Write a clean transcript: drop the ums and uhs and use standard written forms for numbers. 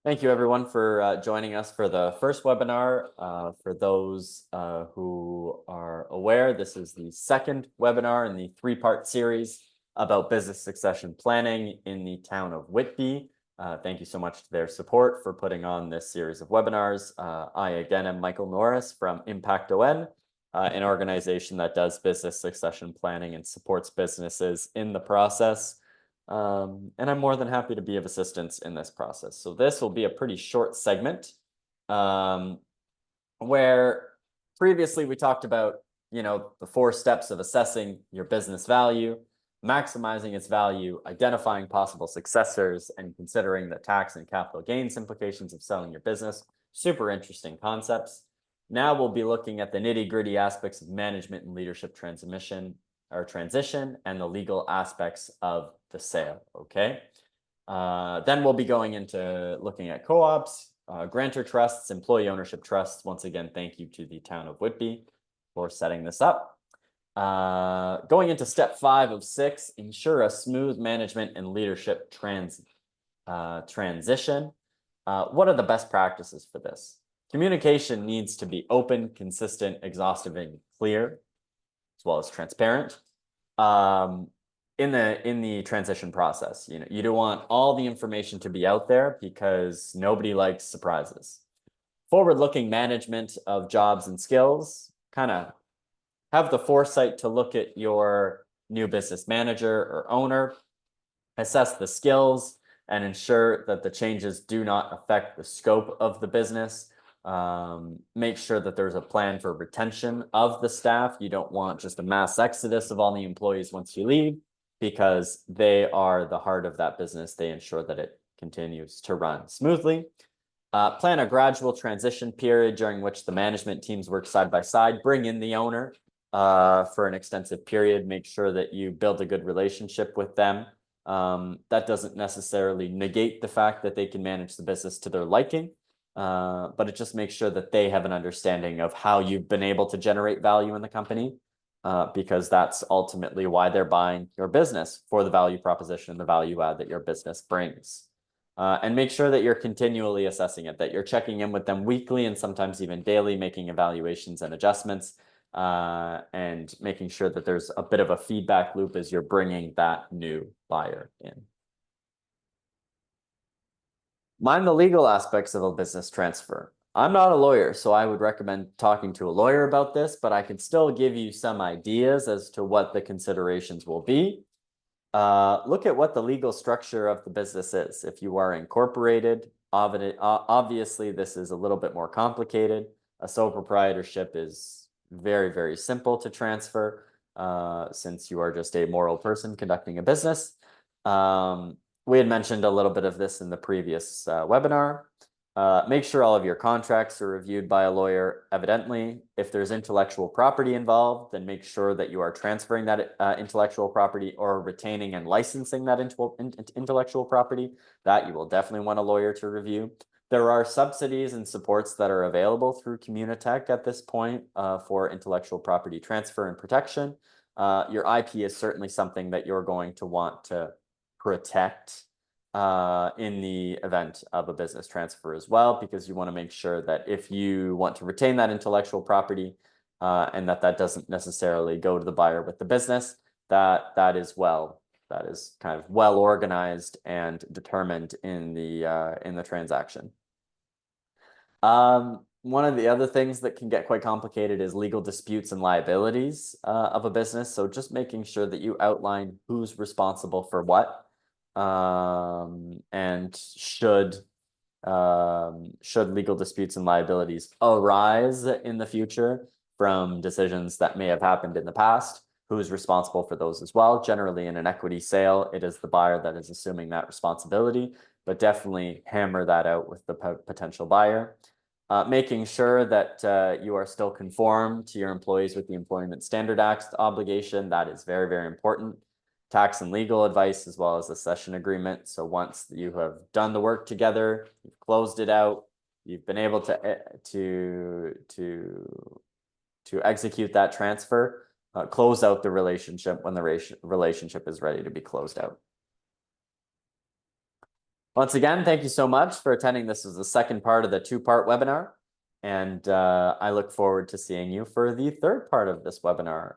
Thank you, everyone, for joining us for the first webinar. For those who are aware, this is the second webinar in the three-part series about business succession planning in the town of Whitby. Thank you so much to their support for putting on this series of webinars. I, again, am Michael Norris from Impact ON, an organization that does business succession planning and supports businesses in the process. And I'm more than happy to be of assistance in this process. So this will be a pretty short segment where previously we talked about, the 4 steps of assessing your business value, maximizing its value, identifying possible successors, and considering the tax and capital gains implications of selling your business. Super interesting concepts. Now we'll be looking at the nitty-gritty aspects of management and leadership transition and the legal aspects of the sale. Okay. Then we'll be going into looking at co-ops, grantor trusts, employee ownership trusts. Once again, thank you to the town of Whitby for setting this up. Going into step 5 of 6, ensure a smooth management and leadership transition. What are the best practices for this? Communication needs to be open, consistent, exhaustive, and clear, as well as transparent. In the transition process, you don't want all the information to be out there because nobody likes surprises. Forward-looking management of jobs and skills, kind of have the foresight to look at your new business manager or owner, assess the skills, and ensure that the changes do not affect the scope of the business. Make sure that there's a plan for retention of the staff. You don't want just a mass exodus of all the employees once you leave, because they are the heart of that business. They ensure that it continues to run smoothly. Plan a gradual transition period during which the management teams work side by side. Bring in the owner for an extensive period. Make sure that you build a good relationship with them. That doesn't necessarily negate the fact that they can manage the business to their liking. But it just makes sure that they have an understanding of how you've been able to generate value in the company, because that's ultimately why they're buying your business, for the value proposition and the value add that your business brings. And make sure that you're continually assessing it, that you're checking in with them weekly and sometimes even daily, making evaluations and adjustments, and making sure that there's a bit of a feedback loop as you're bringing that new buyer in. Mind the legal aspects of a business transfer. I'm not a lawyer, so I would recommend talking to a lawyer about this, but I can still give you some ideas as to what the considerations will be. Look at what the legal structure of the business is. If you are incorporated, obviously this is a little bit more complicated. A sole proprietorship is very, very simple to transfer, since you are just a moral person conducting a business. We had mentioned a little bit of this in the previous webinar. Make sure all of your contracts are reviewed by a lawyer, evidently. If there's intellectual property involved, then make sure that you are transferring that intellectual property or retaining and licensing that intellectual property. That you will definitely want a lawyer to review. There are subsidies and supports that are available through Communitech at this point for intellectual property transfer and protection. Your IP is certainly something that you're going to want to protect in the event of a business transfer as well, because you want to make sure that if you want to retain that intellectual property and that doesn't necessarily go to the buyer with the business, that is kind of well organized and determined in the transaction. One of the other things that can get quite complicated is legal disputes and liabilities of a business. So just making sure that you outline who's responsible for what. And should legal disputes and liabilities arise in the future from decisions that may have happened in the past, who is responsible for those as well? Generally, in an equity sale, it is the buyer that is assuming that responsibility, but definitely hammer that out with the potential buyer. Making sure that you are still conformed to your employees with the Employment Standard Act obligation. That is very, very important. Tax and legal advice, as well as the cession agreement. So once you have done the work together, you've closed it out, you've been able to execute that transfer, close out the relationship when the relationship is ready to be closed out. Once again, thank you so much for attending. This is the second part of the two-part webinar. And I look forward to seeing you for the third part of this webinar.